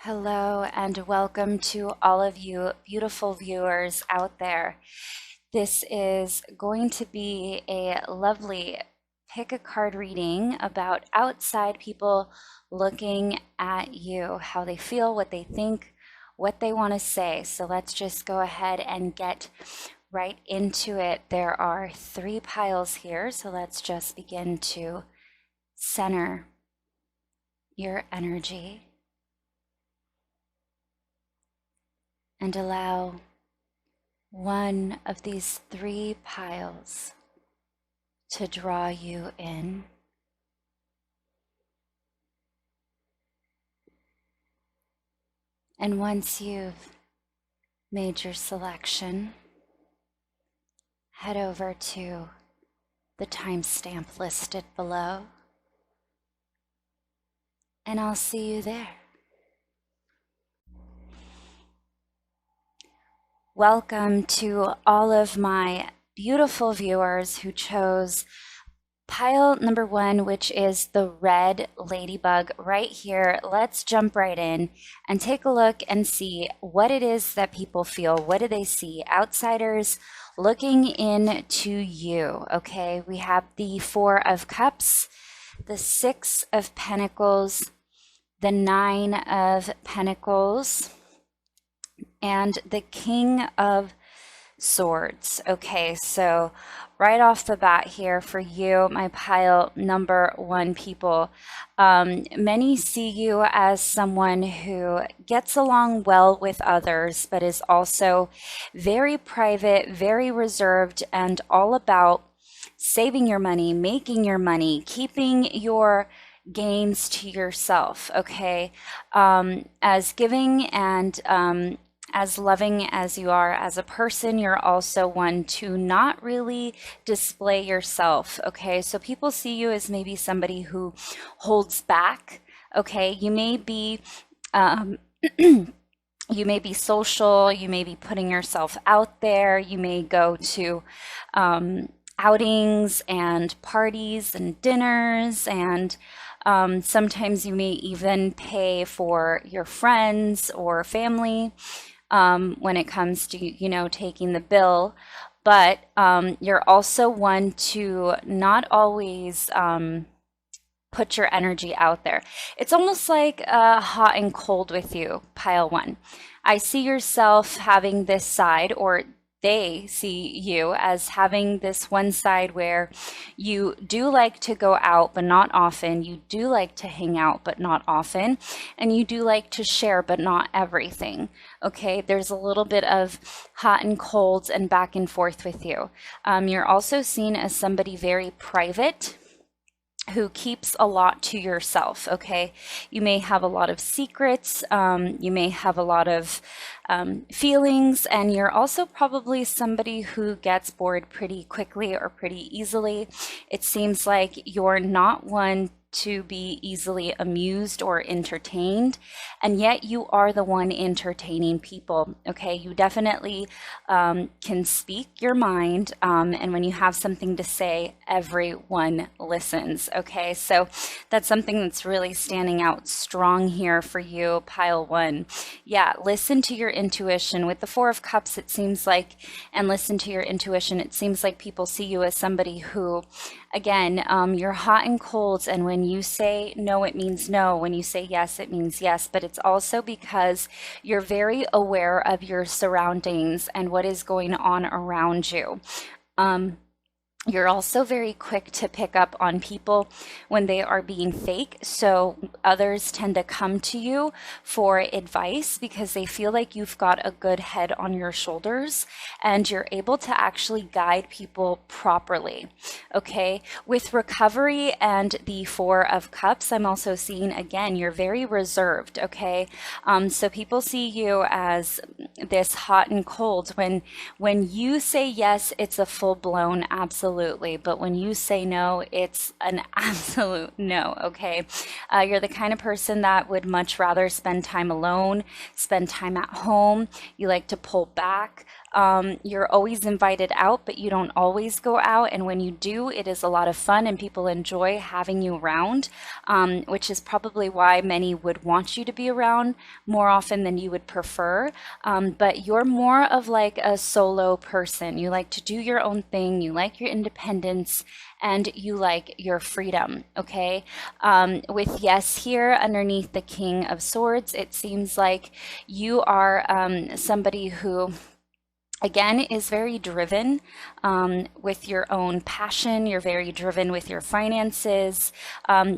Hello and welcome to all of you beautiful viewers out there. This is going to be a lovely pick a card reading about outside people looking at you, how they feel, what they think, what they want to say. So let's just go ahead and get right into it. There are 3 piles here, so let's just begin to center your energy and allow one of these 3 piles to draw you in. And once you've made your selection, head over to the timestamp listed below, and I'll see you there. Welcome to all of my beautiful viewers who chose pile number 1, which is the red ladybug right here. Let's jump right in and take a look and see what it is that people feel. What do they see? Outsiders looking into you. Okay, we have the 4 of Cups, the 6 of Pentacles, the 9 of Pentacles, and the King of Swords. Okay, so right off the bat here for you, my pile number 1 people, many see you as someone who gets along well with others, but is also very private, very reserved, and all about saving your money, making your money, keeping your gains to yourself. Okay, as giving and as loving as you are as a person, you're also one to not really display yourself. Okay, so people see you as maybe somebody who holds back. Okay, you may be you may be social, you may be putting yourself out there, you may go to outings and parties and dinners, and sometimes you may even pay for your friends or family when it comes to, taking the bill. But you're also one to not always put your energy out there. It's almost like hot and cold with you, pile 1. I see yourself having this side, or they see you as having this one side where you do like to go out, but not often. You do like to hang out, but not often. And you do like to share, but not everything. Okay, there's a little bit of hot and cold and back and forth with you. You're also seen as somebody very private, who keeps a lot to yourself. Okay, you may have a lot of secrets, you may have a lot of feelings, and you're also probably somebody who gets bored pretty quickly or pretty easily. It seems like you're not one to be easily amused or entertained, and yet you are the one entertaining people. Okay, you definitely can speak your mind, and when you have something to say, everyone listens. Okay, so that's something that's really standing out strong here for you, pile 1. Yeah, listen to your intuition. With the 4 of Cups, it seems like, and listen to your intuition, it seems like people see you as somebody who, again, you're hot and cold, and when you say no, it means no. When you say yes, it means yes. But it's also because you're very aware of your surroundings and what is going on around you. You're also very quick to pick up on people when they are being fake. So others tend to come to you for advice because they feel like you've got a good head on your shoulders and you're able to actually guide people properly. Okay, with recovery and the 4 of Cups, I'm also seeing, again, you're very reserved. Okay, so people see you as this hot and cold. When you say yes, it's a full-blown absolutely. But when you say no, it's an absolute no. Okay, you're the kind of person that would much rather spend time alone, spend time at home. You like to pull back. You're always invited out, but you don't always go out. And when you do, it is a lot of fun and people enjoy having you around, which is probably why many would want you to be around more often than you would prefer. But you're more of like a solo person. You like to do your own thing, you like your independence, and you like your freedom, okay? With yes here underneath the King of Swords, it seems like you are somebody who again is very driven with your own passion. You're very driven with your finances.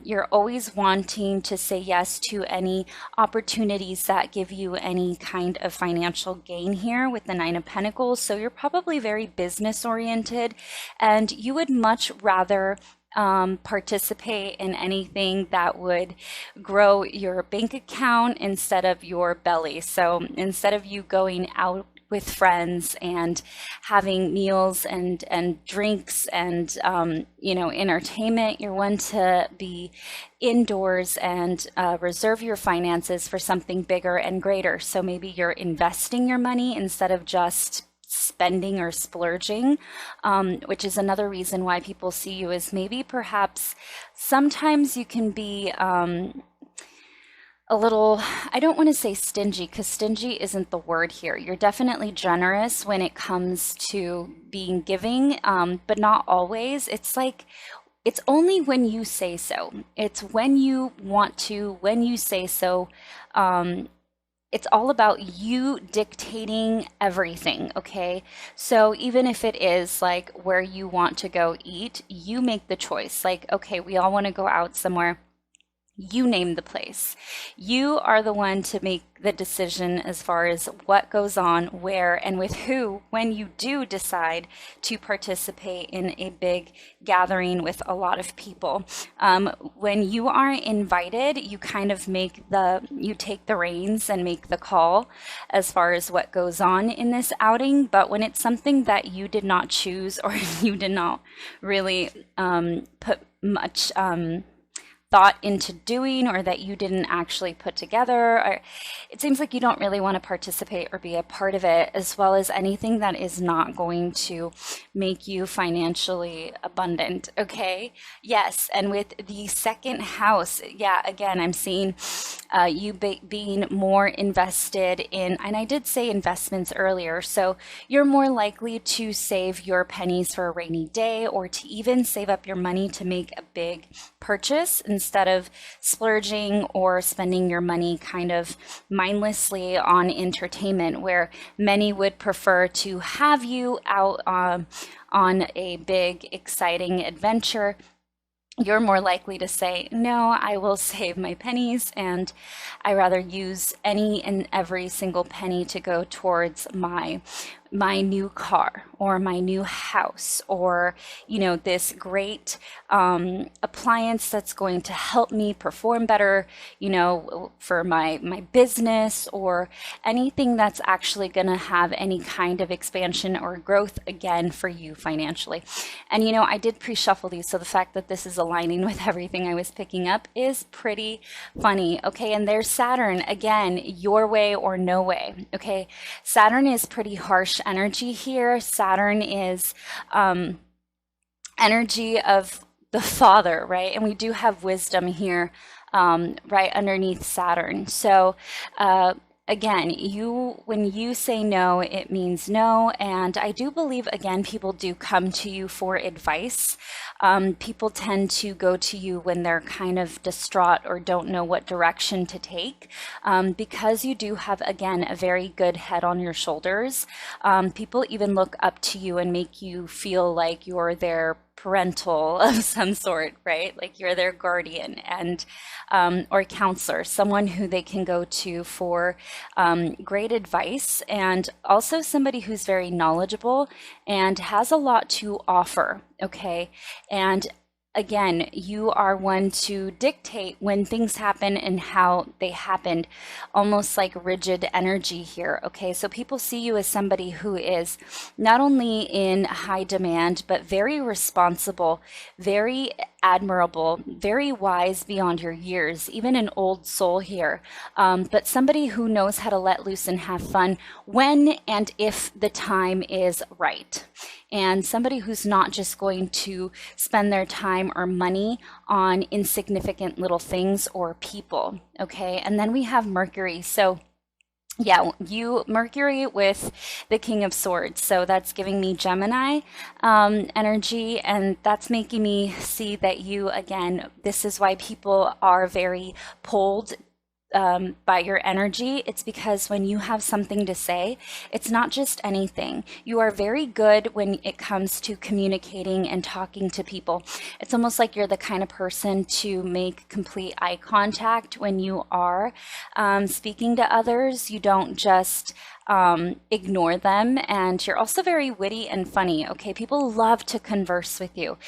You're always wanting to say yes to any opportunities that give you any kind of financial gain here with the Nine of Pentacles. So you're probably very business oriented, and you would much rather participate in anything that would grow your bank account instead of your belly. So instead of you going out with friends and having meals and drinks and entertainment, you're one to be indoors and reserve your finances for something bigger and greater. So maybe you're investing your money instead of just spending or splurging, which is another reason why people see you as maybe perhaps sometimes you can be a little, I don't want to say stingy, because stingy isn't the word here. You're definitely generous when it comes to being giving, but not always. It's like, it's only when you say so. It's when you want to, when you say so. It's all about you dictating everything, okay? So even if it is like where you want to go eat, you make the choice. Like, okay, we all want to go out somewhere. You name the place. You are the one to make the decision as far as what goes on, where, and with who when you do decide to participate in a big gathering with a lot of people. When you are invited, you kind of you take the reins and make the call as far as what goes on in this outing. But when it's something that you did not choose or you did not really put much thought into doing, or that you didn't actually put together, or it seems like you don't really want to participate or be a part of it, as well as anything that is not going to make you financially abundant, okay? Yes, and with the second house, yeah, again, I'm seeing you being more invested in, and I did say investments earlier, so you're more likely to save your pennies for a rainy day, or to even save up your money to make a big purchase instead of splurging or spending your money kind of mindlessly on entertainment, where many would prefer to have you out on a big, exciting adventure. You're more likely to say, no, I will save my pennies, and I rather use any and every single penny to go towards my new car or my new house, or this great appliance that's going to help me perform better, for my business, or anything that's actually going to have any kind of expansion or growth again for you financially. And I did pre-shuffle these, so the fact that this is aligning with everything I was picking up is pretty funny. Okay, and there's Saturn again, your way or no way. Okay, Saturn is pretty harsh energy here. Saturn is energy of the father, right? And we do have wisdom here right underneath Saturn. So again, when you say no, it means no. And I do believe, again, people do come to you for advice. People tend to go to you when they're kind of distraught or don't know what direction to take, because you do have, again, a very good head on your shoulders. People even look up to you and make you feel like you're their parental of some sort, right? Like you're their guardian and or counselor, someone who they can go to for great advice, and also somebody who's very knowledgeable and has a lot to offer, okay? And again, you are one to dictate when things happen and how they happened, almost like rigid energy here. Okay, so people see you as somebody who is not only in high demand, but very responsible, very admirable, very wise beyond your years, even an old soul here, but somebody who knows how to let loose and have fun when and if the time is right. And somebody who's not just going to spend their time or money on insignificant little things or people. Okay. And then we have Mercury. So yeah, you Mercury with the King of Swords. So that's giving me Gemini energy, and that's making me see that you, again, this is why people are very pulled by your energy. It's because when you have something to say, it's not just anything. You are very good when it comes to communicating and talking to people. It's almost like you're the kind of person to make complete eye contact when you are speaking to others. You don't just ignore them, and you're also very witty and funny. Okay, people love to converse with you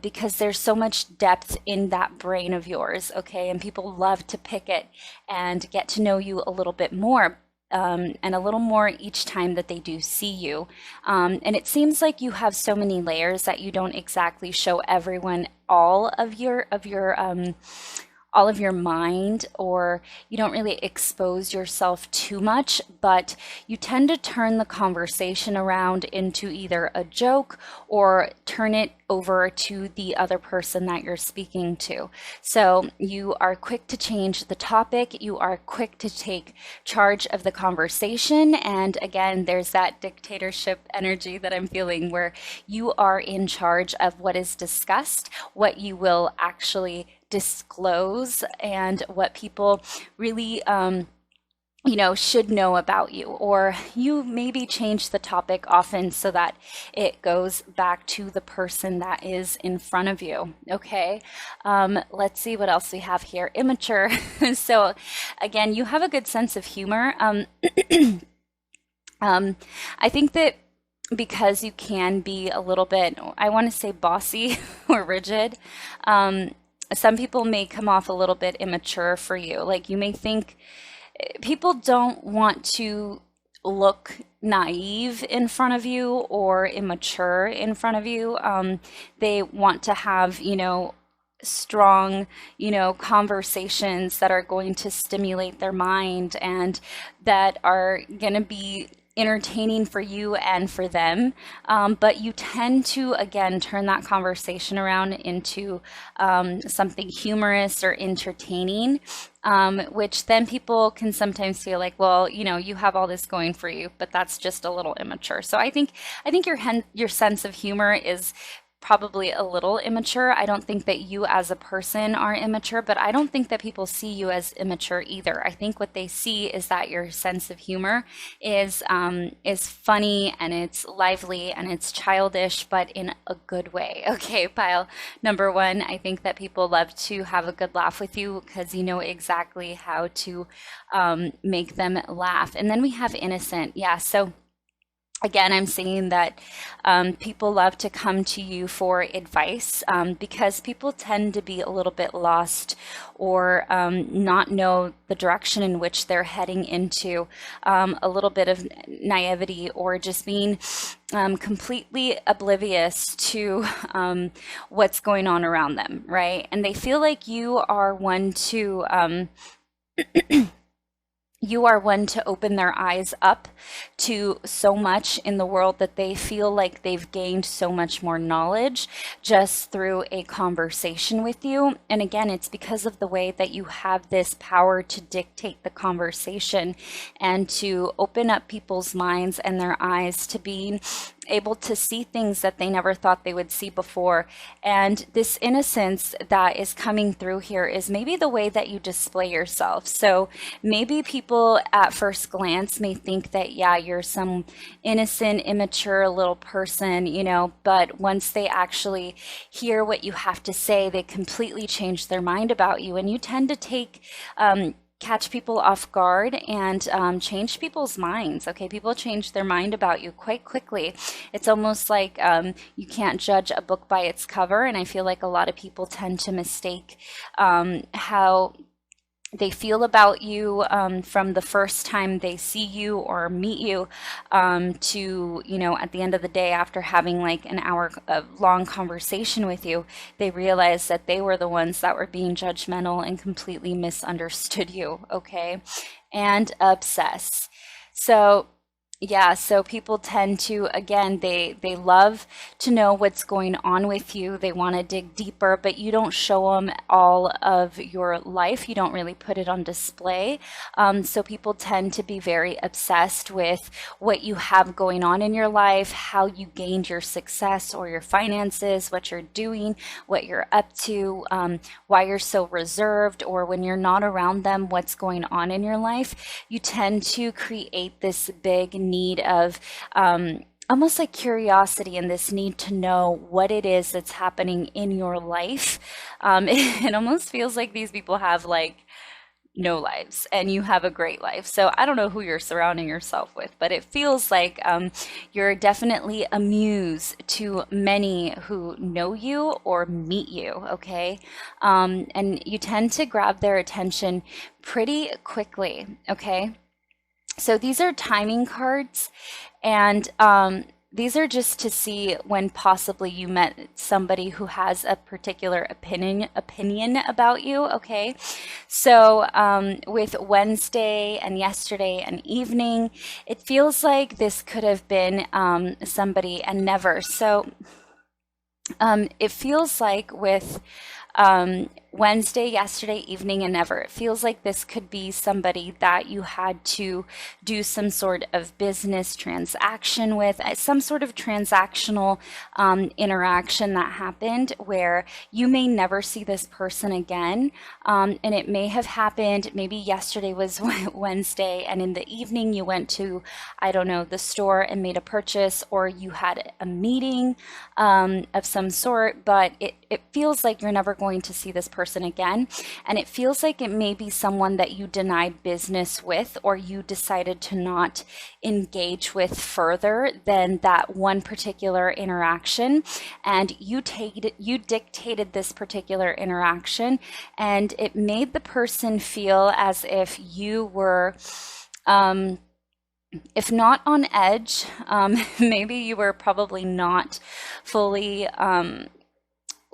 because there's so much depth in that brain of yours. Okay, and people love to pick it and get to know you a little bit more. And a little more each time that they do see you. And it seems like you have so many layers that you don't exactly show everyone all of your mind, or you don't really expose yourself too much, but you tend to turn the conversation around into either a joke or turn it over to the other person that you're speaking to. So you are quick to change the topic, you are quick to take charge of the conversation, and again, there's that dictatorship energy that I'm feeling where you are in charge of what is discussed, what you will actually disclose, and what people really should know about you, or you maybe change the topic often so that it goes back to the person that is in front of you. Okay, let's see what else we have here. Immature. So again, you have a good sense of humor. I think that because you can be a little bit, I want to say bossy or rigid, some people may come off a little bit immature for you. Like, you may think people don't want to look naive in front of you or immature in front of you. They want to have, strong, conversations that are going to stimulate their mind and that are going to be entertaining for you and for them. But you tend to, again, turn that conversation around into something humorous or entertaining, which then people can sometimes feel like, well, you have all this going for you, but that's just a little immature. So I think your sense of humor is probably a little immature. I don't think that you as a person are immature, but I don't think that people see you as immature either. I think what they see is that your sense of humor is funny, and it's lively, and it's childish, but in a good way. Okay, pile number one, I think that people love to have a good laugh with you because you know exactly how to make them laugh. And then we have innocent. Yeah, so again, I'm seeing that people love to come to you for advice because people tend to be a little bit lost or not know the direction in which they're heading into, a little bit of naivety, or just being completely oblivious to what's going on around them, right? And they feel like you are one to open their eyes up to so much in the world that they feel like they've gained so much more knowledge just through a conversation with you. And again, it's because of the way that you have this power to dictate the conversation and to open up people's minds and their eyes to be able to see things that they never thought they would see before. And this innocence that is coming through here is maybe the way that you display yourself. So maybe people at first glance may think that, yeah, you're some innocent, immature little person, but once they actually hear what you have to say, they completely change their mind about you. And you tend to take catch people off guard and change people's minds. Okay, people change their mind about you quite quickly. It's almost like you can't judge a book by its cover, and I feel like a lot of people tend to mistake how they feel about you from the first time they see you or meet you to, at the end of the day, after having like an hour long conversation with you, they realize that they were the ones that were being judgmental and completely misunderstood you, okay? And obsess. So yeah, so people tend to, again, they love to know what's going on with you. They want to dig deeper, but you don't show them all of your life. You don't really put it on display. So people tend to be very obsessed with what you have going on in your life, how you gained your success or your finances, what you're doing, what you're up to, why you're so reserved, or when you're not around them, what's going on in your life. You tend to create this big need of almost like curiosity and this need to know what it is that's happening in your life. It almost feels like these people have like no lives and you have a great life. So I don't know who you're surrounding yourself with, but it feels like you're definitely a muse to many who know you or meet you, okay? And you tend to grab their attention pretty quickly, okay? So these are timing cards, and these are just to see when possibly you met somebody who has a particular opinion about you, okay? So with Wednesday and yesterday and evening, it feels like this could have been somebody and never. So it feels like with Wednesday, yesterday evening, and never. It feels like this could be somebody that you had to do some sort of business transaction with, some sort of transactional interaction that happened where you may never see this person again. And it may have happened, maybe yesterday was Wednesday, and in the evening you went to, I don't know, the store and made a purchase, or you had a meeting of some sort, but it feels like you're never going to see this person again. And it feels like it may be someone that you denied business with, or you decided to not engage with further than that one particular interaction. And you dictated this particular interaction, and it made the person feel as if you were, if not on edge, maybe you were probably not fully,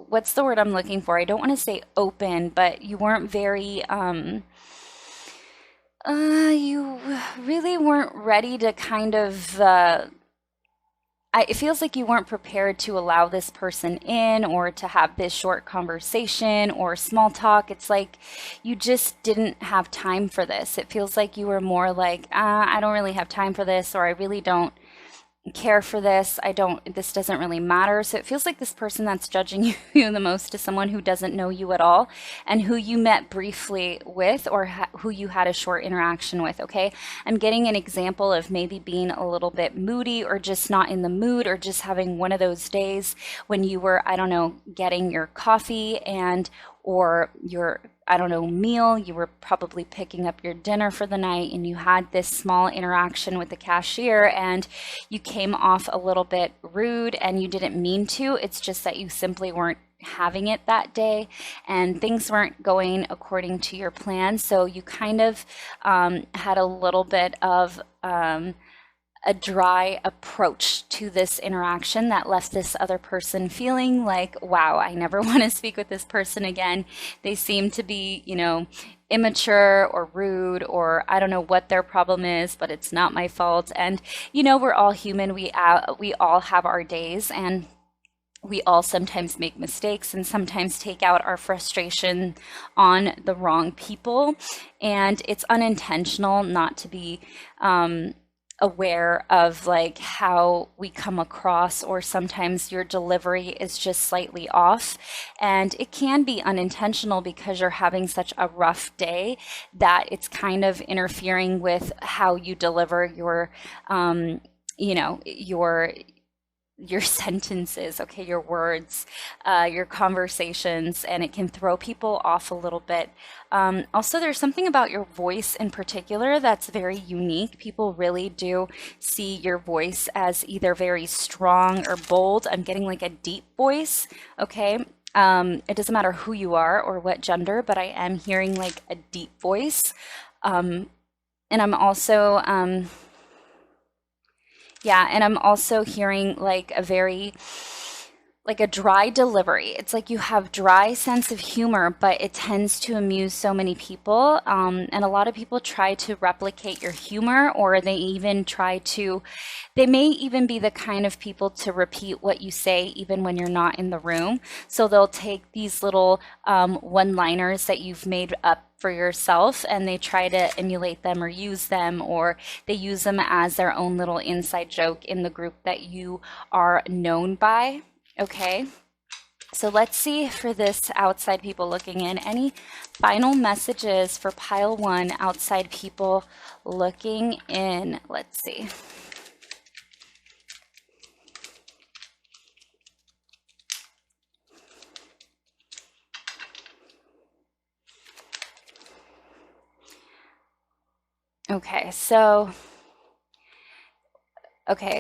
what's the word I'm looking for? I don't want to say open, but you weren't very, you really weren't ready to kind of, it feels like you weren't prepared to allow this person in or to have this short conversation or small talk. It's like you just didn't have time for this. It feels like you were more like, I don't really have time for this, or I really don't care for this. This doesn't really matter. So it feels like this person that's judging you the most is someone who doesn't know you at all and who you met briefly with, or who you had a short interaction with, okay? I'm getting an example of maybe being a little bit moody, or just not in the mood, or just having one of those days when you were, I don't know, getting your coffee or your, I don't know, meal. You were probably picking up your dinner for the night, and you had this small interaction with the cashier, and you came off a little bit rude, and you didn't mean to. It's just that you simply weren't having it that day, and things weren't going according to your plan. So you kind of had a little bit of a dry approach to this interaction that left this other person feeling like, wow, I never want to speak with this person again. They seem to be, immature or rude, or I don't know what their problem is, but it's not my fault. And, we're all human. We all have our days, and we all sometimes make mistakes and sometimes take out our frustration on the wrong people. And it's unintentional not to be, aware of like how we come across, or sometimes your delivery is just slightly off, and it can be unintentional because you're having such a rough day that it's kind of interfering with how you deliver your your sentences, okay, your words, your conversations, and it can throw people off a little bit. Also, there's something about your voice in particular that's very unique. People really do see your voice as either very strong or bold. I'm getting like a deep voice, okay? It doesn't matter who you are or what gender, but I am hearing like a deep voice. And I'm also, yeah, and I'm also hearing like a very, like a dry delivery. It's like you have dry sense of humor, but it tends to amuse so many people. And a lot of people try to replicate your humor, or they may even be the kind of people to repeat what you say even when you're not in the room. So they'll take these little one-liners that you've made up for yourself and they try to emulate them or use them, or they use them as their own little inside joke in the group that you are known by. Okay, so let's see for this outside people looking in. Any final messages for pile one, outside people looking in? Let's see. Okay,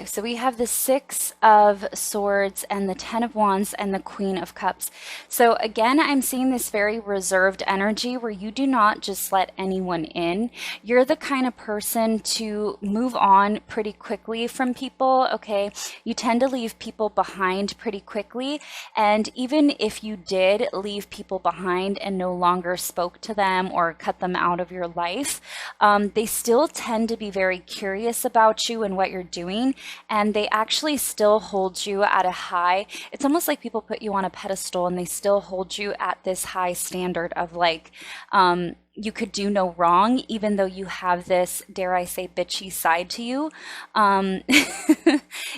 so we have the Six of Swords and the Ten of Wands and the Queen of Cups. So again, I'm seeing this very reserved energy where you do not just let anyone in. You're the kind of person to move on pretty quickly from people, okay? You tend to leave people behind pretty quickly. And even if you did leave people behind and no longer spoke to them or cut them out of your life, they still tend to be very curious about you and what you're doing. And they actually still hold you at a high, it's almost like people put you on a pedestal and they still hold you at this high standard of like, you could do no wrong, even though you have this, dare I say, bitchy side to you.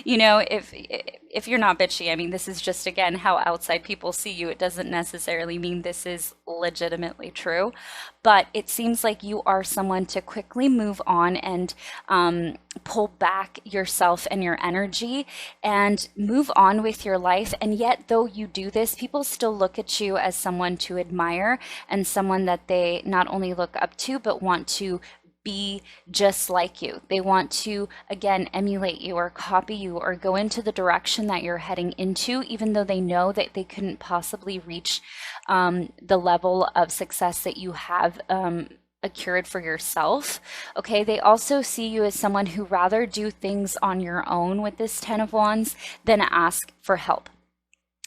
You know, if you're not bitchy, I mean, this is just, again, how outside people see you. It doesn't necessarily mean this is legitimately true, but it seems like you are someone to quickly move on and pull back yourself and your energy and move on with your life. And yet, though you do this, people still look at you as someone to admire and someone that they not only look up to, but want to be just like you. They want to, again, emulate you or copy you or go into the direction that you're heading into, even though they know that they couldn't possibly reach the level of success that you have accrued for yourself. Okay, they also see you as someone who rather do things on your own with this Ten of Wands than ask for help.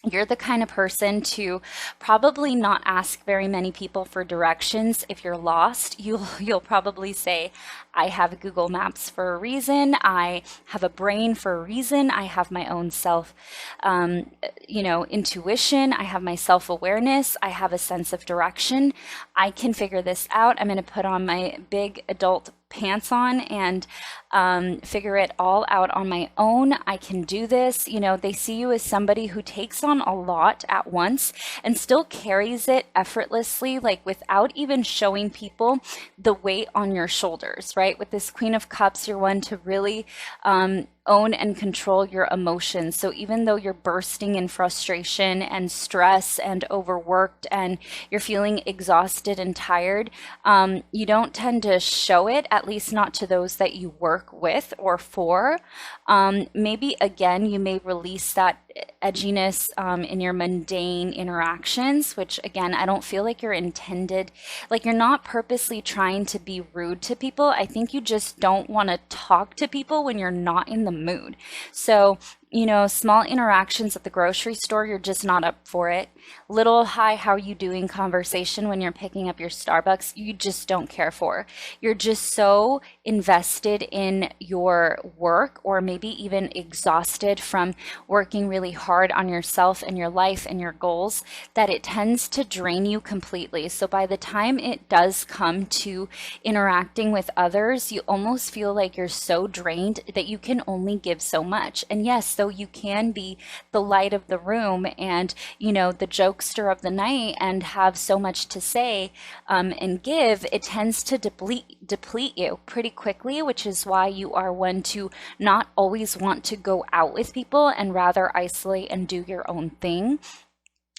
You're the kind of person to probably not ask very many people for directions. If you're lost, you'll probably say, I have Google Maps for a reason. I have a brain for a reason. I have my own self, intuition. I have my self-awareness. I have a sense of direction. I can figure this out. I'm going to put on my big adult pants on and figure it all out on my own. I can do this. You know, they see you as somebody who takes on a lot at once and still carries it effortlessly, like without even showing people the weight on your shoulders, right? With this Queen of Cups, you're one to really own and control your emotions. So even though you're bursting in frustration and stress and overworked and you're feeling exhausted and tired, you don't tend to show it, at least not to those that you work with or for. Maybe again, you may release that edginess in your mundane interactions, which again, I don't feel like you're intended, like you're not purposely trying to be rude to people. I think you just don't want to talk to people when you're not in the mood. So, you know, small interactions at the grocery store, you're just not up for it. Little hi, how are you doing conversation when you're picking up your Starbucks, you just don't care for. You're just so invested in your work, or maybe even exhausted from working really hard on yourself and your life and your goals, that it tends to drain you completely. So by the time it does come to interacting with others, you almost feel like you're so drained that you can only give so much. And yes, So you can be the light of the room and, you know, the jokester of the night and have so much to say and give. It tends to deplete you pretty quickly, which is why you are one to not always want to go out with people and rather isolate and do your own thing.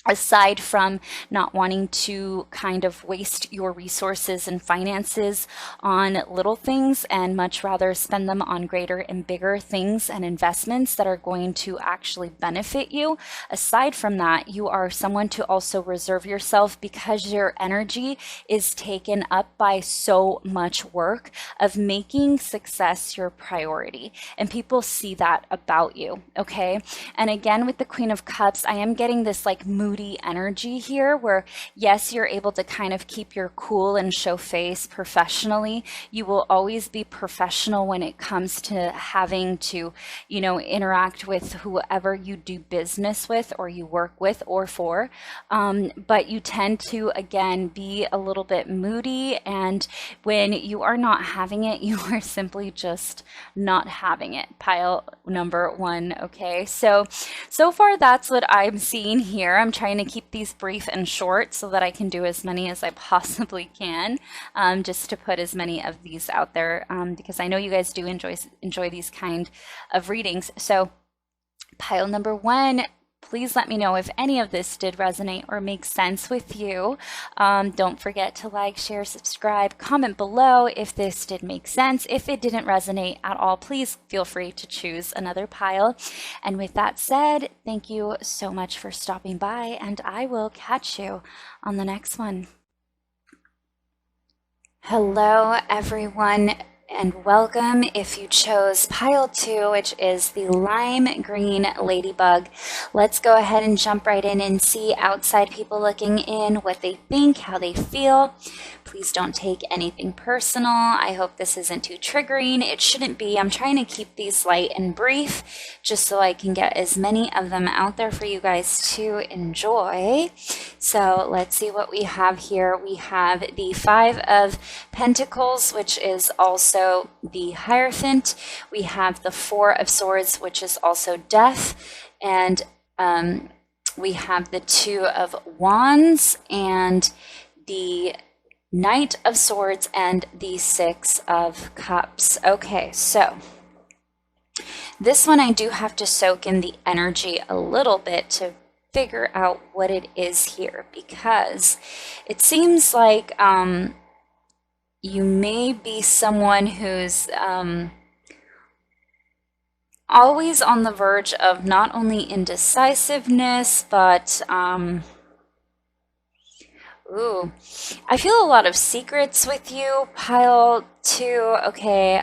Aside from not wanting to kind of waste your resources and finances on little things and much rather spend them on greater and bigger things and investments that are going to actually benefit you. Aside from that, you are someone to also reserve yourself because your energy is taken up by so much work of making success your priority. And people see that about you, okay? And again, with the Queen of Cups, I am getting this like moody energy here where, yes, you're able to kind of keep your cool and show face professionally. You will always be professional when it comes to having to, you know, interact with whoever you do business with or you work with or for. But you tend to, again, be a little bit moody. And when you are not having it, you are simply just not having it. Pile number one. Okay. So far that's what I'm seeing here. I'm trying to keep these brief and short so that I can do as many as I possibly can, just to put as many of these out there, because I know you guys do enjoy these kind of readings. So pile number one, please let me know if any of this did resonate or make sense with you. Don't forget to like, share, subscribe, comment below if this did make sense. If it didn't resonate at all, please feel free to choose another pile. And with that said, thank you so much for stopping by, and I will catch you on the next one. Hello, everyone, and welcome if you chose pile 2, which is the lime green ladybug. Let's go ahead and jump right in and see outside people looking in, what they think, how they feel. Please don't take anything personal. I hope this isn't too triggering. It shouldn't be. I'm trying to keep these light and brief just so I can get as many of them out there for you guys to enjoy. So let's see what we have here. We have the 5 of Pentacles, which is also the Hierophant. We have the 4 of Swords, which is also Death. And we have the 2 of Wands and the Knight of Swords and the 6 of Cups. Okay, so this one I do have to soak in the energy a little bit to figure out what it is here, because it seems like you may be someone who's always on the verge of not only indecisiveness, but I feel a lot of secrets with you, pile 2. Okay,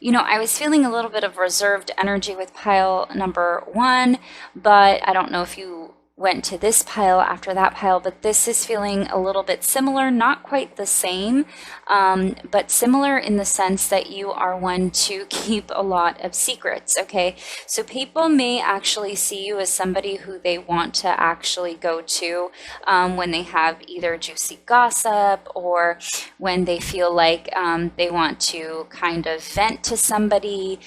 you know, I was feeling a little bit of reserved energy with pile number 1, but I don't know if you went to this pile after that pile, but this is feeling a little bit similar, not quite the same, but similar in the sense that you are one to keep a lot of secrets, okay? So people may actually see you as somebody who they want to actually go to when they have either juicy gossip or when they feel like they want to kind of vent to somebody.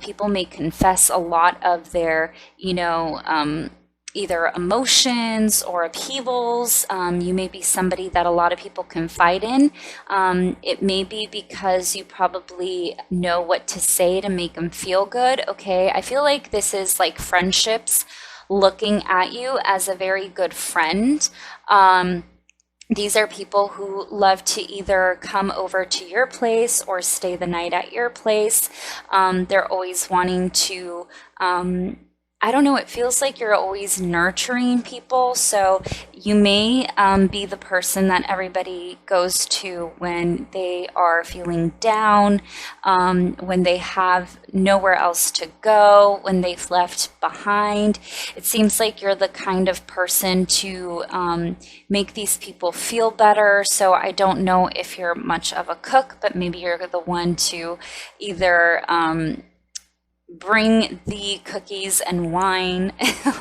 People may confess a lot of their, you know, either emotions or upheavals. You may be somebody that a lot of people confide in. It may be because you probably know what to say to make them feel good. Okay, I feel like this is like friendships looking at you as a very good friend. These are people who love to either come over to your place or stay the night at your place. They're always wanting to I don't know, it feels like you're always nurturing people. So you may be the person that everybody goes to when they are feeling down, when they have nowhere else to go, when they've left behind. It seems like you're the kind of person to make these people feel better. So I don't know if you're much of a cook, but maybe you're the one to either bring the cookies and wine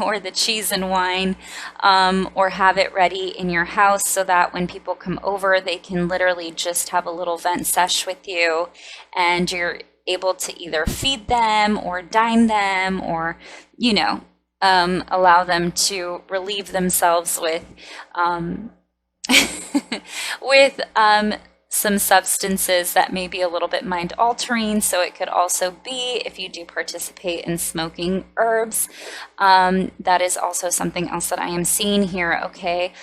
or the cheese and wine, or have it ready in your house so that when people come over, they can literally just have a little vent sesh with you, and you're able to either feed them or dine them or, you know, allow them to relieve themselves with um, with some substances that may be a little bit mind altering. So it could also be if you do participate in smoking herbs. That is also something else that I am seeing here. Okay.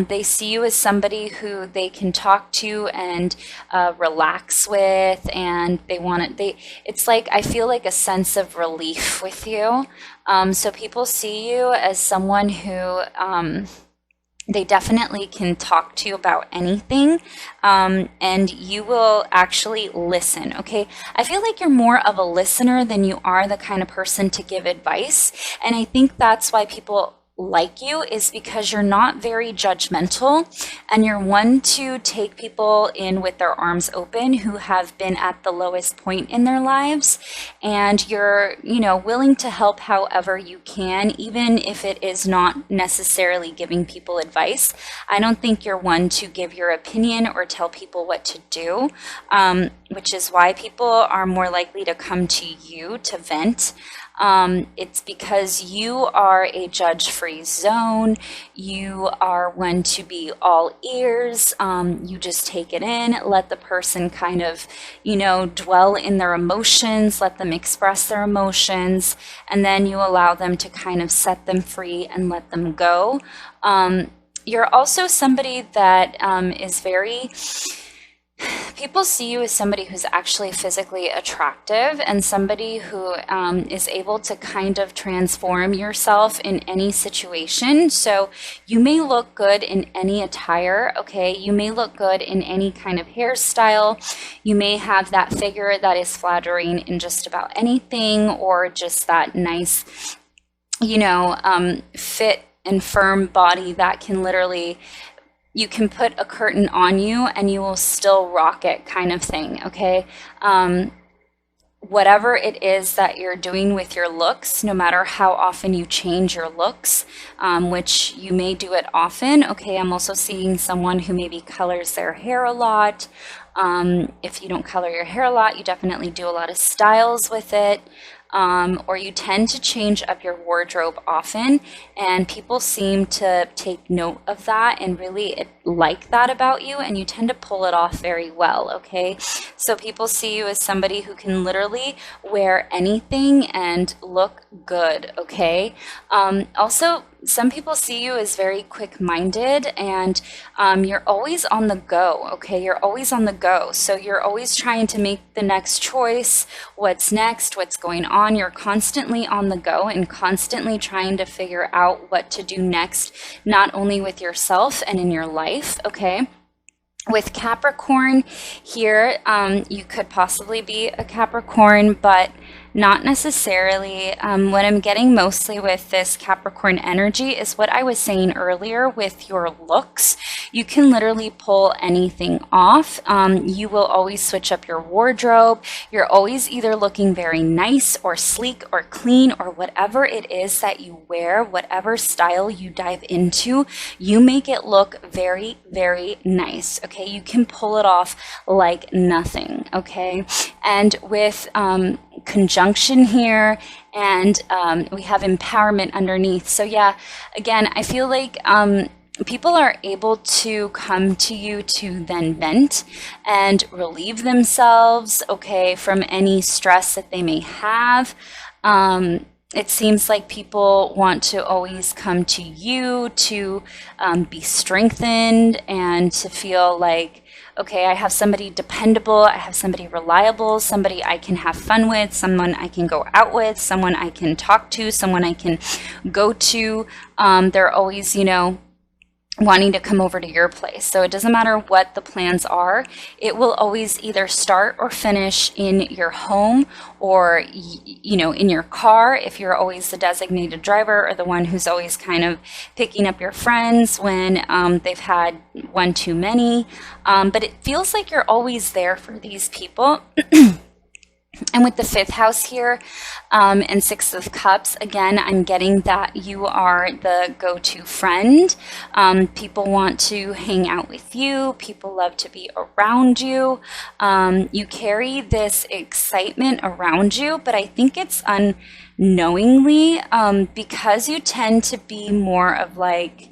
They see you as somebody who they can talk to and relax with, and they want it. It's like, I feel like a sense of relief with you. So people see you as someone who, they definitely can talk to you about anything, and you will actually listen, okay? I feel like you're more of a listener than you are the kind of person to give advice, and I think that's why people like you, is because you're not very judgmental, and you're one to take people in with their arms open who have been at the lowest point in their lives, and you're, you know, willing to help however you can, even if it is not necessarily giving people advice. I don't think you're one to give your opinion or tell people what to do, which is why people are more likely to come to you to vent. It's because you are a judge-free zone. You are one to be all ears. You just take it in, let the person kind of, you know, dwell in their emotions, let them express their emotions, and then you allow them to kind of set them free and let them go. You're also somebody that is very... People see you as somebody who's actually physically attractive, and somebody who is able to kind of transform yourself in any situation. So you may look good in any attire, okay? You may look good in any kind of hairstyle. You may have that figure that is flattering in just about anything, or just that nice, you know, fit and firm body that can literally... You can put a curtain on you and you will still rock it, kind of thing, okay? Whatever it is that you're doing with your looks, no matter how often you change your looks, which you may do it often, okay? I'm also seeing someone who maybe colors their hair a lot. If you don't color your hair a lot, you definitely do a lot of styles with it. Or you tend to change up your wardrobe often, and people seem to take note of that and really like that about you, and you tend to pull it off very well, okay? So people see you as somebody who can literally wear anything and look good, okay? Also, some people see you as very quick-minded, and you're always on the go, okay? You're always on the go. So you're always trying to make the next choice, what's next, what's going on. You're constantly on the go and constantly trying to figure out what to do next, not only with yourself and in your life, okay? With Capricorn here, you could possibly be a Capricorn, but not necessarily. What I'm getting mostly with this Capricorn energy is what I was saying earlier with your looks. You can literally pull anything off. You will always switch up your wardrobe. You're always either looking very nice or sleek or clean, or whatever it is that you wear, whatever style you dive into, you make it look very, very nice, okay? You can pull it off like nothing, okay? And with conjunction here, and we have empowerment underneath. So yeah, again, I feel like people are able to come to you to then vent and relieve themselves, okay, from any stress that they may have. It seems like people want to always come to you to be strengthened and to feel like, okay, I have somebody dependable, I have somebody reliable, somebody I can have fun with, someone I can go out with, someone I can talk to, someone I can go to. They're always, you know, wanting to come over to your place. So it doesn't matter what the plans are, it will always either start or finish in your home, or you know, in your car if you're always the designated driver, or the one who's always kind of picking up your friends when they've had one too many. But it feels like you're always there for these people. And with the fifth house here and six of cups, again, I'm getting that you are the go-to friend. People want to hang out with you. People love to be around you. You carry this excitement around you, but I think it's unknowingly because you tend to be more of like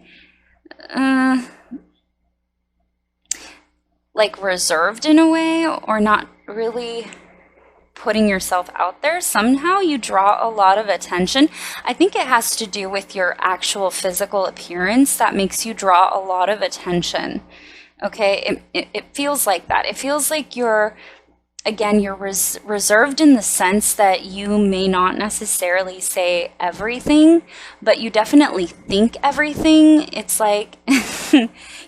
reserved in a way, or not really putting yourself out there. Somehow you draw a lot of attention. I think it has to do with your actual physical appearance that makes you draw a lot of attention. Okay, it feels like that. It feels like you're reserved in the sense that you may not necessarily say everything, but you definitely think everything. It's like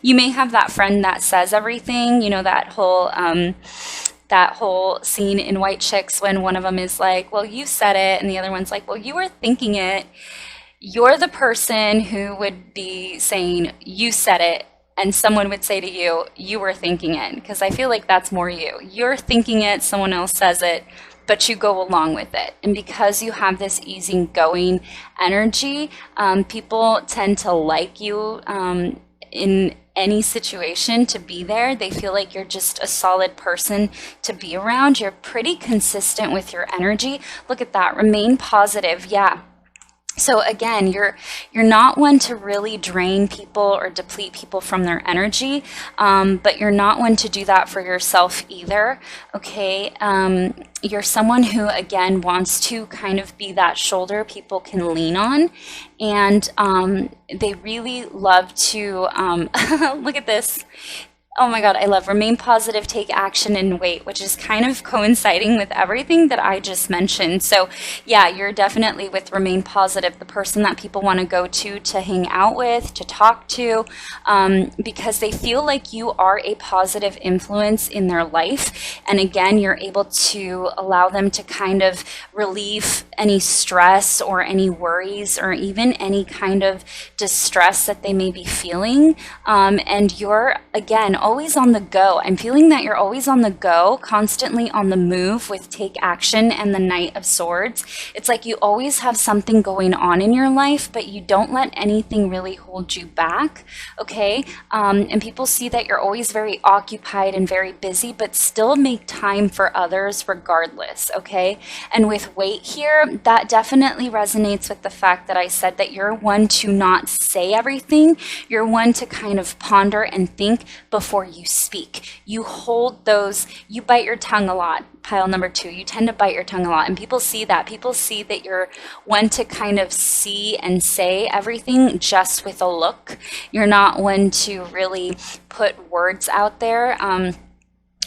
you may have that friend that says everything, you know, that whole scene in White Chicks when one of them is like, well, you said it, and the other one's like, well, you were thinking it. You're the person who would be saying, you said it, and someone would say to you, you were thinking it, because I feel like that's more you. You're thinking it, someone else says it, but you go along with it. And because you have this easygoing energy, people tend to like you in any situation, to be there. They feel like you're just a solid person to be around. You're pretty consistent with your energy. Look at that. Remain positive. Yeah. So again, you're not one to really drain people or deplete people from their energy, but you're not one to do that for yourself either, okay? You're someone who, again, wants to kind of be that shoulder people can lean on, and they really love to, look at this. Oh my God, I love remain positive, take action, and wait, which is kind of coinciding with everything that I just mentioned. So yeah, you're definitely with remain positive, the person that people want to go to hang out with, to talk to, because they feel like you are a positive influence in their life. And again, you're able to allow them to kind of relieve any stress or any worries or even any kind of distress that they may be feeling. And you're, again, always on the go. I'm feeling that you're always on the go, constantly on the move with take action and the Knight of Swords. It's like you always have something going on in your life, but you don't let anything really hold you back, okay? And people see that you're always very occupied and very busy, but still make time for others regardless, okay? And with weight here, that definitely resonates with the fact that I said that you're one to not say everything. You're one to kind of ponder and think before you speak. You hold those, you bite your tongue a lot. Pile number 2, you tend to bite your tongue a lot, and people see that. People see that you're one to kind of see and say everything just with a look. You're not one to really put words out there,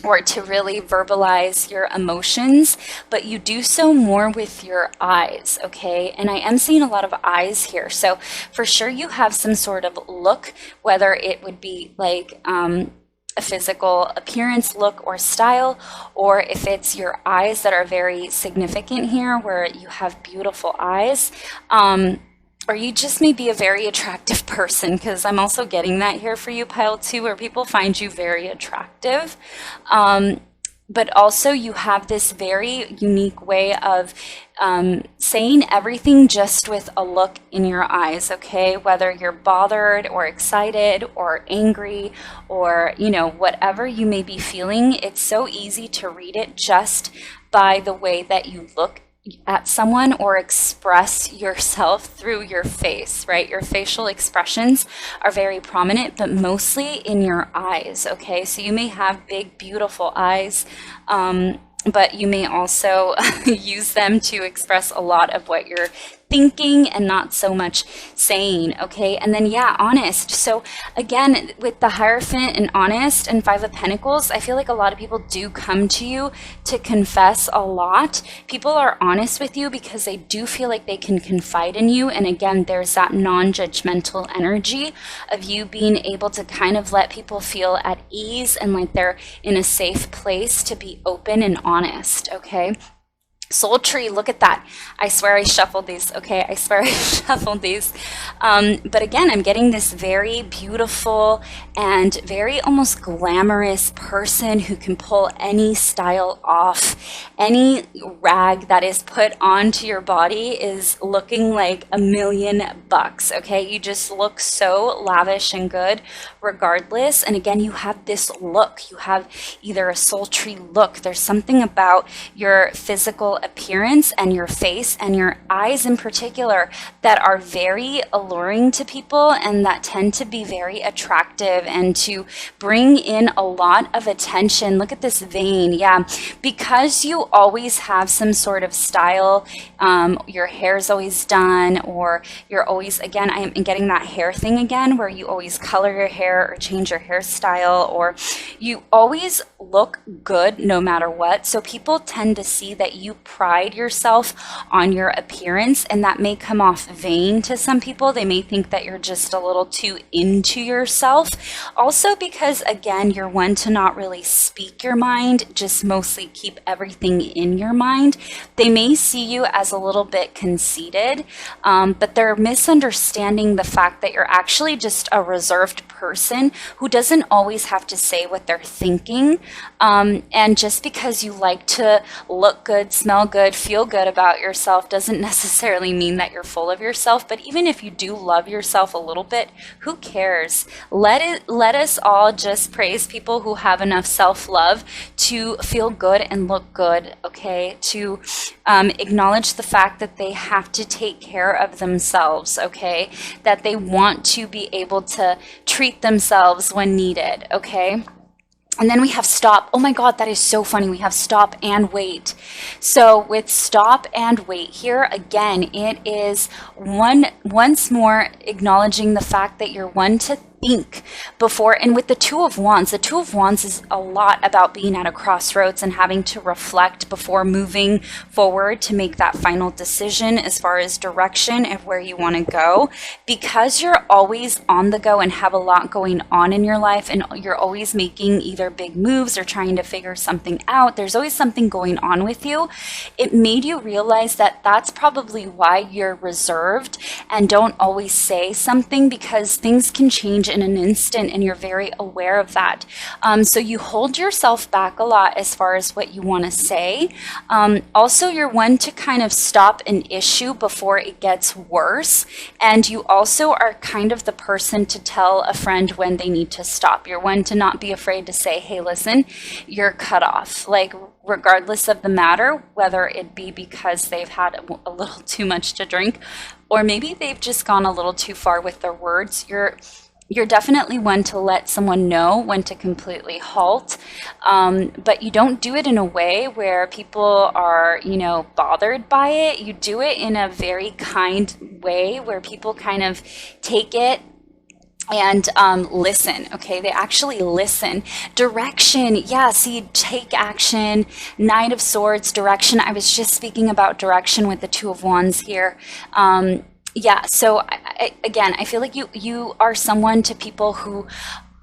or to really verbalize your emotions, but you do so more with your eyes, okay? And I am seeing a lot of eyes here. So for sure you have some sort of look, whether it would be like a physical appearance look or style, or if it's your eyes that are very significant here, where you have beautiful eyes, or you just may be a very attractive person, because I'm also getting that here for you, pile 2, where people find you very attractive. But also you have this very unique way of saying everything just with a look in your eyes, okay? Whether you're bothered or excited or angry or, you know, whatever you may be feeling, it's so easy to read it just by the way that you look at someone or express yourself through your face, right? Your facial expressions are very prominent, but mostly in your eyes, okay? So you may have big, beautiful eyes, but you may also use them to express a lot of what you're thinking and not so much saying, okay? And then, yeah, honest. So again, with the Hierophant and honest and 5 of Pentacles, I feel like a lot of people do come to you to confess a lot. People are honest with you because they do feel like they can confide in you. And again, there's that non-judgmental energy of you being able to kind of let people feel at ease and like they're in a safe place to be open and honest, okay? Sultry, look at that. I swear I shuffled these. Okay, I swear I shuffled these. But again, I'm getting this very beautiful and very almost glamorous person who can pull any style off. Any rag that is put onto your body is looking like $1,000,000. Okay, you just look so lavish and good regardless. And again, you have this look. You have either a sultry look. There's something about your physical appearance and your face and your eyes in particular that are very alluring to people and that tend to be very attractive and to bring in a lot of attention. Look at this vein. Yeah, because you always have some sort of style, your hair's always done, or you're always, again, I'm getting that hair thing again where you always color your hair or change your hairstyle, or you always look good no matter what. So people tend to see that you pride yourself on your appearance, and that may come off vain to some people. They may think that you're just a little too into yourself. Also because, again, you're one to not really speak your mind, just mostly keep everything in your mind. They may see you as a little bit conceited, but they're misunderstanding the fact that you're actually just a reserved person who doesn't always have to say what they're thinking. And just because you like to look good, smell good, feel good about yourself doesn't necessarily mean that you're full of yourself. But even if you do love yourself a little bit, who cares? Let us all just praise people who have enough self-love to feel good and look good, okay? To acknowledge the fact that they have to take care of themselves, okay? That they want to be able to treat themselves when needed, okay? And then we have stop. Oh my God, that is so funny. We have stop and wait. So with stop and wait here, again, it is once more acknowledging the fact that you're one to think before. And with the Two of Wands, the Two of Wands is a lot about being at a crossroads and having to reflect before moving forward to make that final decision as far as direction of where you want to go. Because you're always on the go and have a lot going on in your life, and you're always making either big moves or trying to figure something out, there's always something going on with you. It made you realize that that's probably why you're reserved and don't always say something, because things can change in an instant and you're very aware of that. So you hold yourself back a lot as far as what you want to say. Also, you're one to kind of stop an issue before it gets worse. And you also are kind of the person to tell a friend when they need to stop. You're one to not be afraid to say, hey, listen, you're cut off. Like, regardless of the matter, whether it be because they've had a little too much to drink, or maybe they've just gone a little too far with their words, you're definitely one to let someone know when to completely halt, but you don't do it in a way where people are, bothered by it. You do it in a very kind way where people kind of take it and listen, okay? They actually listen. Direction, yeah, see, take action. Knight of Swords, direction. I was just speaking about direction with the Two of Wands here. Yeah, so again, I feel like you are someone to people who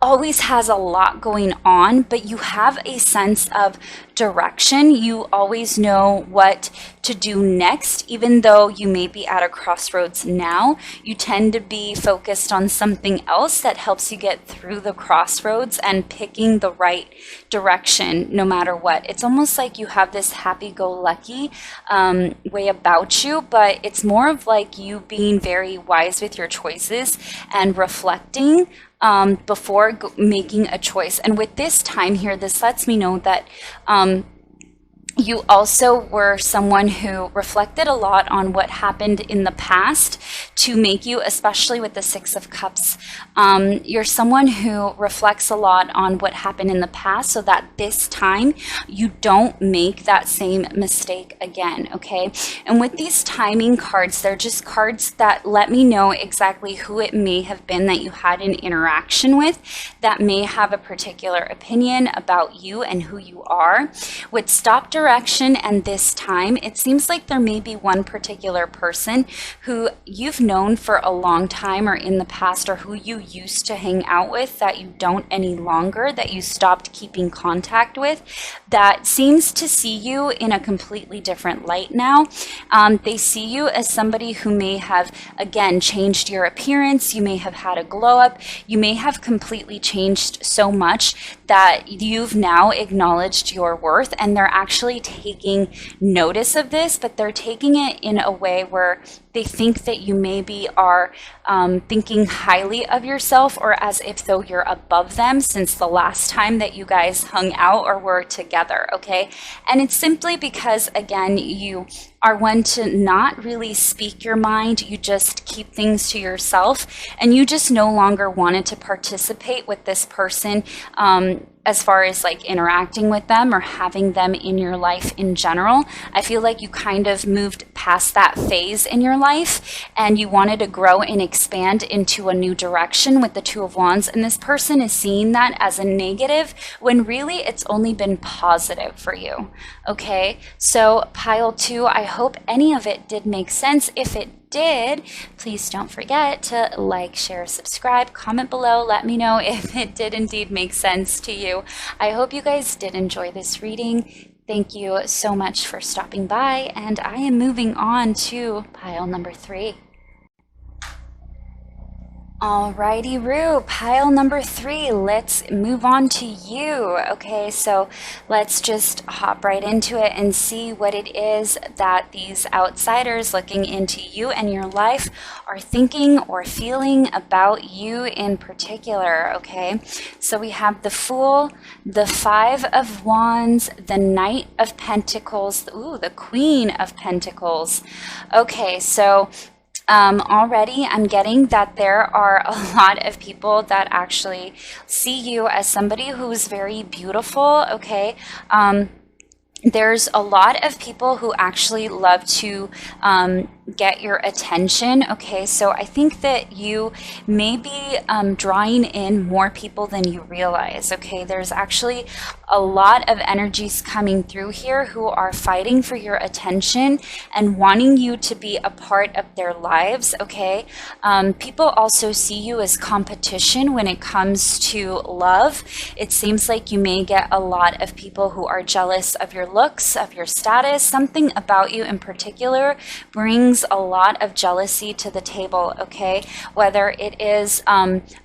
always has a lot going on, but you have a sense of direction. You always know what to do next, even though you may be at a crossroads now. You tend to be focused on something else that helps you get through the crossroads and picking the right direction no matter what. It's almost like you have this happy-go-lucky way about you, but it's more of like you being very wise with your choices and reflecting before making a choice. And with this time here, this lets me know that you also were someone who reflected a lot on what happened in the past to make you, especially with the Six of Cups, you're someone who reflects a lot on what happened in the past so that this time you don't make that same mistake again, okay? And with these timing cards, they're just cards that let me know exactly who it may have been that you had an interaction with that may have a particular opinion about you and who you are. With stop direction, direction and this time, it seems like there may be one particular person who you've known for a long time or in the past, or who you used to hang out with that you don't any longer, that you stopped keeping contact with, that seems to see you in a completely different light now. They see you as somebody who may have, again, changed your appearance. You may have had a glow up. You may have completely changed so much that you've now acknowledged your worth, and they're actually taking notice of this, but they're taking it in a way where they think that you maybe are thinking highly of yourself, or as if though you're above them since the last time that you guys hung out or were together, okay? And it's simply because, again, you are one to not really speak your mind. You just keep things to yourself, and you just no longer wanted to participate with this person as far as like interacting with them or having them in your life in general. I feel like you kind of moved past that phase in your life, and you wanted to grow and expand into a new direction with the Two of Wands, and this person is seeing that as a negative when really it's only been positive for you. Okay, so pile 2, I hope any of it did make sense. If it did, please don't forget to like, share, subscribe, comment below. Let me know if it did indeed make sense to you. I hope you guys did enjoy this reading. Thank you so much for stopping by, and I am moving on to pile number 3. Alrighty, Rue, pile number 3, let's move on to you. Okay, so let's just hop right into it and see what it is that these outsiders looking into you and your life are thinking or feeling about you in particular, okay? So we have the Fool, the Five of Wands, the Knight of Pentacles, ooh, the Queen of Pentacles. Okay, so already I'm getting that there are a lot of people that actually see you as somebody who's very beautiful, okay? There's a lot of people who actually love to get your attention, okay? So I think that you may be drawing in more people than you realize, okay? There's actually a lot of energies coming through here who are fighting for your attention and wanting you to be a part of their lives, okay? People also see you as competition when it comes to love. It seems like you may get a lot of people who are jealous of your looks, of your status. Something about you in particular brings a lot of jealousy to the table, okay? Whether it is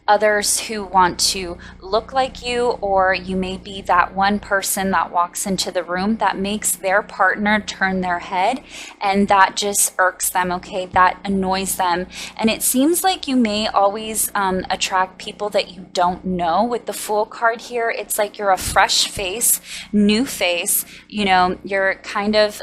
others who want to look like you, or you may be that one person that walks into the room that makes their partner turn their head, and that just irks them, okay? That annoys them. And it seems like you may always attract people that you don't know. With the Fool card here, it's like you're a fresh face, new face, you know, you're kind of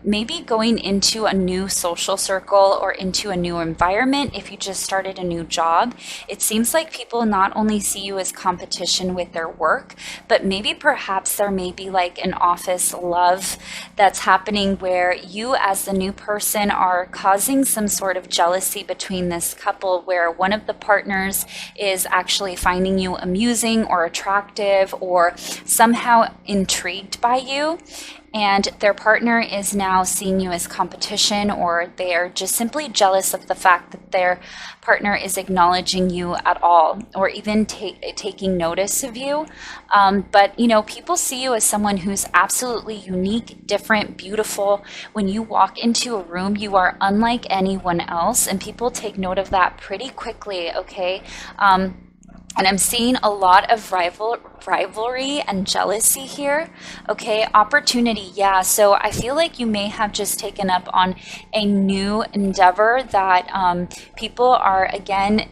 maybe going into a new social circle or into a new environment. If you just started a new job, it seems like people not only see you as competition with their work, but maybe perhaps there may be like an office love that's happening where you as the new person are causing some sort of jealousy between this couple, where one of the partners is actually finding you amusing or attractive or somehow intrigued by you, and their partner is now seeing you as competition, or they are just simply jealous of the fact that their partner is acknowledging you at all, or even taking notice of you. But, you know, people see you as someone who's absolutely unique, different, beautiful. When you walk into a room, you are unlike anyone else, and people take note of that pretty quickly, okay? And I'm seeing a lot of rivalry and jealousy here. Okay, opportunity, yeah. So I feel like you may have just taken up on a new endeavor that people are, again,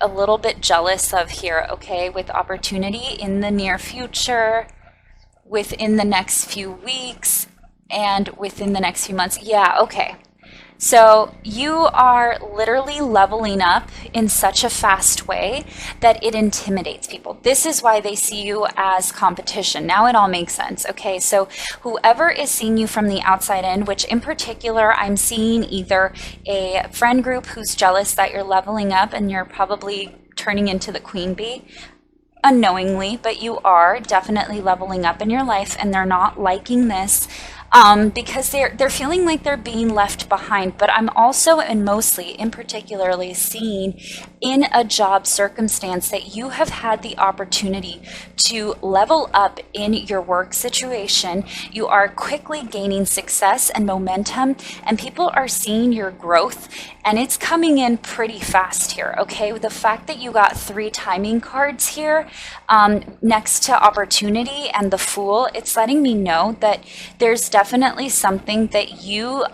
a little bit jealous of here, okay, with opportunity in the near future, within the next few weeks, and within the next few months. Yeah, okay. So you are literally leveling up in such a fast way that it intimidates people. This is why they see you as competition. Now it all makes sense. Okay, so whoever is seeing you from the outside in, which in particular I'm seeing either a friend group who's jealous that you're leveling up and you're probably turning into the queen bee, unknowingly, but you are definitely leveling up in your life, and they're not liking this. Because they're feeling like they're being left behind. But I'm also, and mostly in particularly, seeing in a job circumstance that you have had the opportunity to level up in your work situation. You are quickly gaining success and momentum, and people are seeing your growth, and it's coming in pretty fast here. Okay, with the fact that you got 3 timing cards here next to opportunity and the Fool, it's letting me know that there's definitely something that you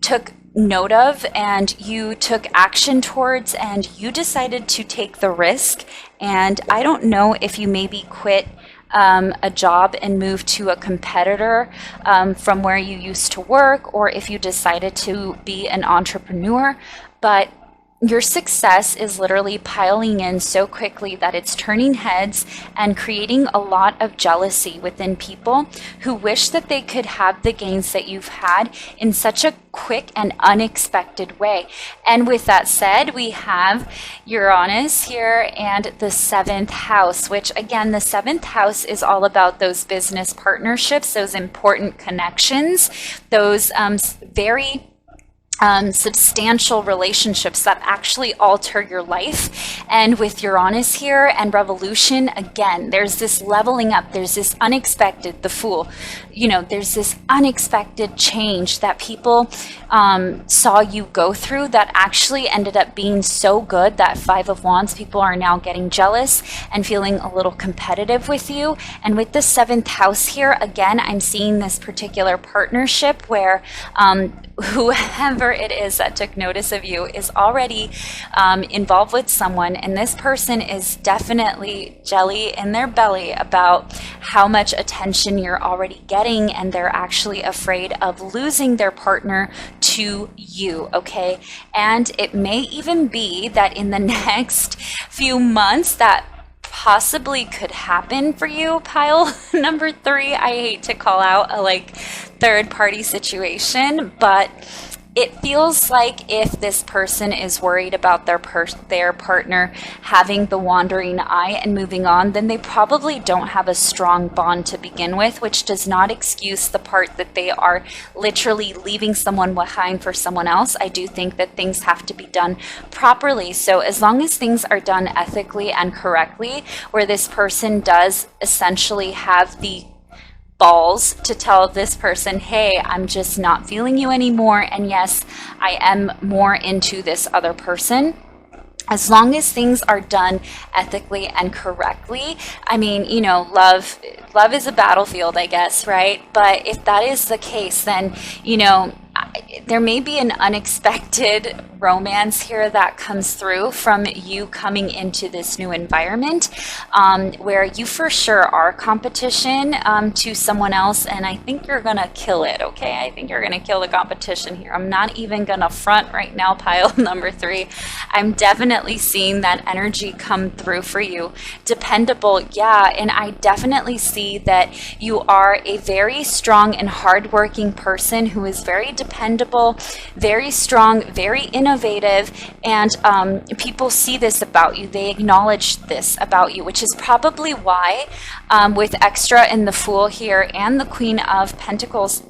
took note of, and you took action towards, and you decided to take the risk. And I don't know if you maybe quit a job and moved to a competitor from where you used to work, or if you decided to be an entrepreneur, but your success is literally piling in so quickly that it's turning heads and creating a lot of jealousy within people who wish that they could have the gains that you've had in such a quick and unexpected way. And with that said, we have Uranus here and the 7th house, which again, the 7th house is all about those business partnerships, those important connections, those very substantial relationships that actually alter your life. And with Uranus here and revolution, again, there's this leveling up, there's this unexpected, the Fool, there's this unexpected change that people saw you go through that actually ended up being so good that 5 of Wands, people are now getting jealous and feeling a little competitive with you. And with the 7th house here, again, I'm seeing this particular partnership where whoever it is that took notice of you is already involved with someone, and this person is definitely jelly in their belly about how much attention you're already getting, and they're actually afraid of losing their partner to you, okay? And it may even be that in the next few months that possibly could happen for you, pile number 3. I hate to call out a third party situation, but it feels like if this person is worried about their partner having the wandering eye and moving on, then they probably don't have a strong bond to begin with, which does not excuse the part that they are literally leaving someone behind for someone else. I do think that things have to be done properly. So as long as things are done ethically and correctly, where this person does essentially have the balls to tell this person, hey, I'm just not feeling you anymore, and yes, I am more into this other person. As long as things are done ethically and correctly, I mean, love is a battlefield, I guess, right? But if that is the case, then, there may be an unexpected romance here that comes through from you coming into this new environment, where you for sure are competition to someone else, and I think you're gonna kill it, okay? I think you're gonna kill the competition here. I'm not even gonna front right now, pile number 3. I'm definitely seeing that energy come through for you. Dependable, yeah, and I definitely see that you are a very strong and hardworking person who is very dependable, very strong, very innovative, and people see this about you. They acknowledge this about you, which is probably why with Extra and the Fool here and the Queen of Pentacles,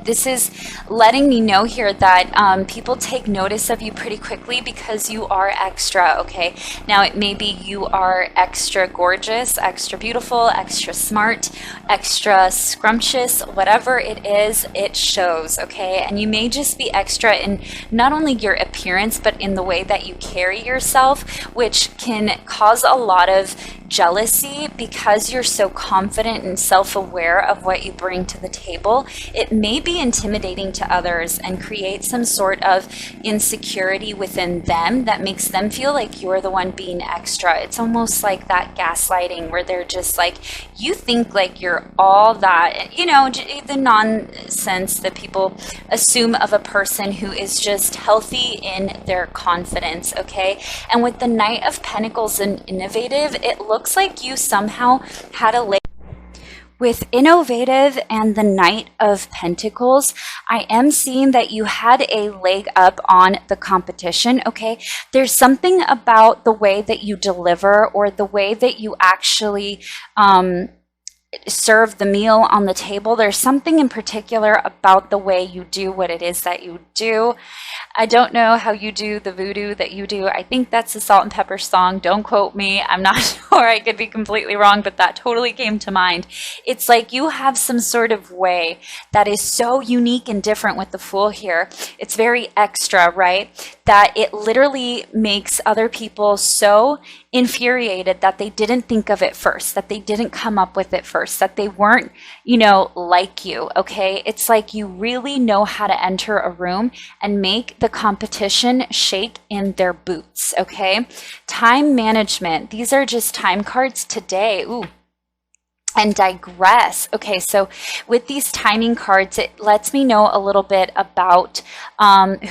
this is letting me know here that people take notice of you pretty quickly because you are extra, okay? Now, it may be you are extra gorgeous, extra beautiful, extra smart, extra scrumptious, whatever it is, it shows, okay? And you may just be extra in not only your appearance, but in the way that you carry yourself, which can cause a lot of jealousy because you're so confident and self-aware of what you bring to the table. It may be intimidating to others and create some sort of insecurity within them that makes them feel like you're the one being extra. It's almost like that gaslighting where they're just like, you think like you're all that, the nonsense that people assume of a person who is just healthy in their confidence, okay? And with the Knight of Pentacles and innovative, it looks like you somehow had a With innovative and the Knight of Pentacles, I am seeing that you had a leg up on the competition, okay? There's something about the way that you deliver or the way that you actually serve the meal on the table. There's something in particular about the way you do what it is that you do. I don't know how you do the voodoo that you do. I think that's the Salt and Pepper song. Don't quote me. I'm not sure. I could be completely wrong, but that totally came to mind. It's like you have some sort of way that is so unique and different with the Fool here. It's very extra, right? That it literally makes other people so infuriated that they didn't think of it first, that they didn't come up with it first, that they weren't, like you, okay? It's like you really know how to enter a room and make the competition shake in their boots, okay? Time management. These are just time cards today. Ooh. And digress. Okay, so with these timing cards, it lets me know a little bit about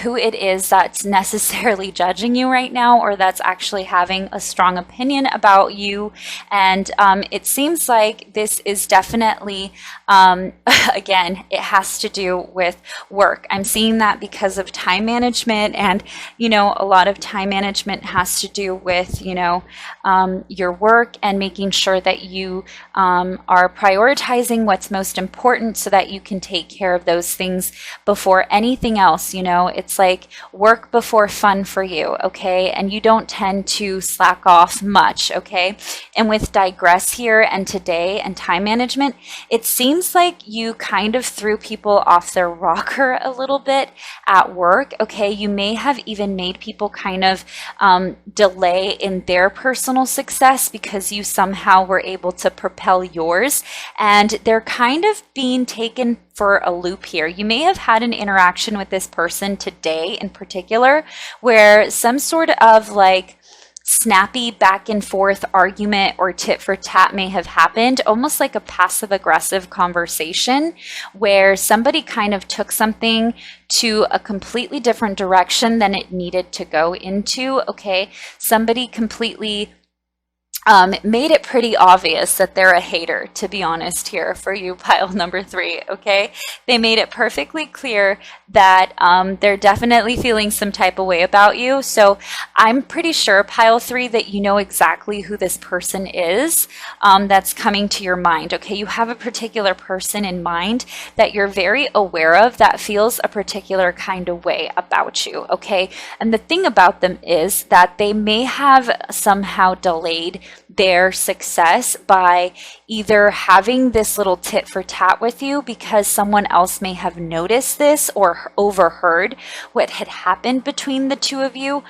who it is that's necessarily judging you right now, or that's actually having a strong opinion about you. And it seems like this is definitely, again, it has to do with work. I'm seeing that because of time management, and a lot of time management has to do with your work and making sure that you are prioritizing what's most important so that you can take care of those things before anything else. It's like work before fun for you, okay? And you don't tend to slack off much, okay? And with digress here and today and time management, it seems like you kind of threw people off their rocker a little bit at work, okay? You may have even made people kind of delay in their personal success because you somehow were able to propel yours, and they're kind of being taken for a loop here. You may have had an interaction with this person today in particular where some sort of like snappy back and forth argument or tit for tat may have happened, almost like a passive aggressive conversation where somebody kind of took something to a completely different direction than it needed to go into, okay? Somebody completely made it pretty obvious that they're a hater, to be honest here for you, pile number 3, okay? They made it perfectly clear that they're definitely feeling some type of way about you. So I'm pretty sure, pile 3, that you know exactly who this person is that's coming to your mind, okay? You have a particular person in mind that you're very aware of that feels a particular kind of way about you, okay? And the thing about them is that they may have somehow delayed their success by either having this little tit for tat with you because someone else may have noticed this or overheard what had happened between the two of you,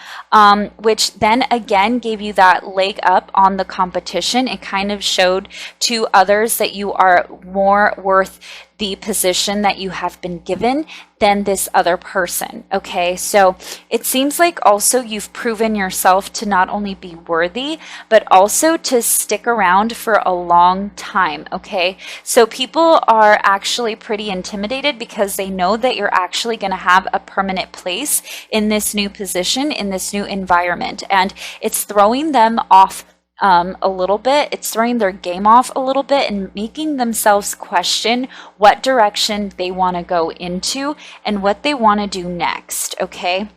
which then again gave you that leg up on the competition. It kind of showed to others that you are more worth the position that you have been given than this other person, okay? So it seems like also you've proven yourself to not only be worthy, but also to stick around for a long time, okay? So people are actually pretty intimidated because they know that you're actually going to have a permanent place in this new position, in this new environment, and it's throwing them off a little bit. It's throwing their game off a little bit and making themselves question what direction they want to go into and what they want to do next, okay?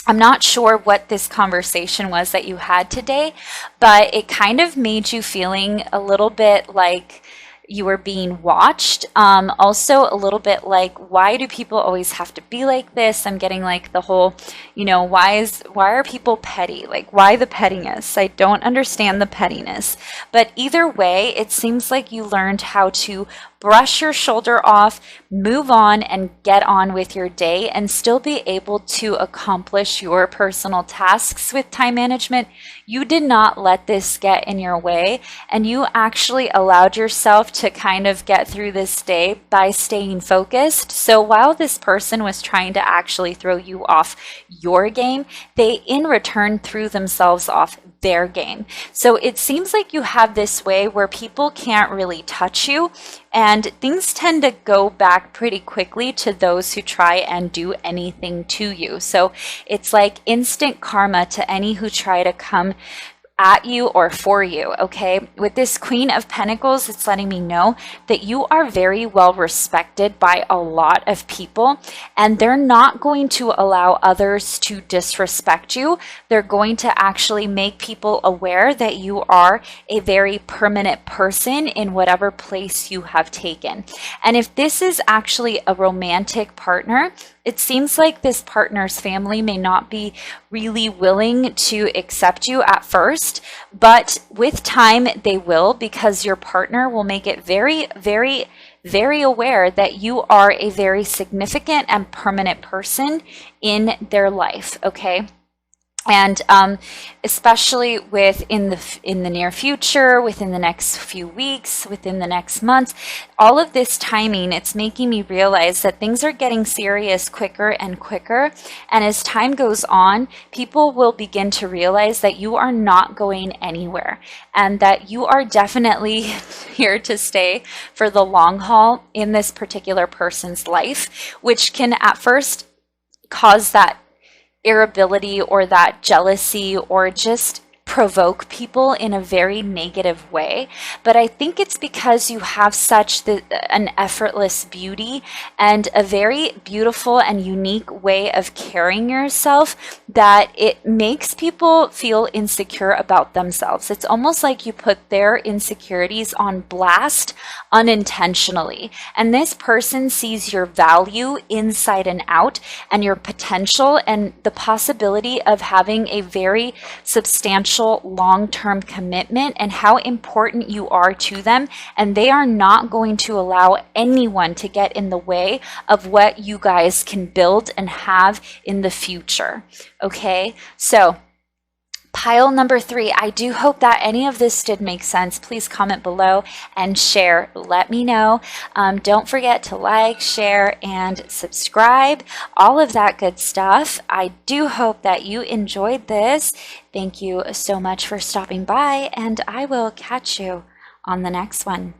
I'm not sure what this conversation was that you had today, but it kind of made you feeling a little bit like you were being watched. Also a little bit like, why do people always have to be like this? I'm getting like the whole, why are people petty? Like, why the pettiness? I don't understand the pettiness. But either way, it seems like you learned how to brush your shoulder off, move on, and get on with your day and still be able to accomplish your personal tasks with time management. You did not let this get in your way, and you actually allowed yourself to kind of get through this day by staying focused. So while this person was trying to actually throw you off your game, they in return threw themselves off their game. So it seems like you have this way where people can't really touch you, and things tend to go back pretty quickly to those who try and do anything to you. So it's like instant karma to any who try to come at you or for you, okay? With this Queen of Pentacles, it's letting me know that you are very well respected by a lot of people, and they're not going to allow others to disrespect you. They're going to actually make people aware that you are a very permanent person in whatever place you have taken. And if this is actually a romantic partner, it seems like this partner's family may not be really willing to accept you at first, but with time they will, because your partner will make it very, very, very aware that you are a very significant and permanent person in their life, okay? And especially in the near future, within the next few weeks, within the next months, all of this timing, it's making me realize that things are getting serious quicker and quicker. And as time goes on, people will begin to realize that you are not going anywhere and that you are definitely here to stay for the long haul in this particular person's life, which can at first cause that irritability or that jealousy or just provoke people in a very negative way. But I think it's because you have such an effortless beauty and a very beautiful and unique way of carrying yourself that it makes people feel insecure about themselves. It's almost like you put their insecurities on blast unintentionally. And this person sees your value inside and out, and your potential and the possibility of having a very substantial long-term commitment and how important you are to them, and they are not going to allow anyone to get in the way of what you guys can build and have in the future. Okay, so pile number 3, I do hope that any of this did make sense. Please comment below and share. Let me know. Don't forget to like, share, and subscribe. All of that good stuff. I do hope that you enjoyed this. Thank you so much for stopping by, and I will catch you on the next one.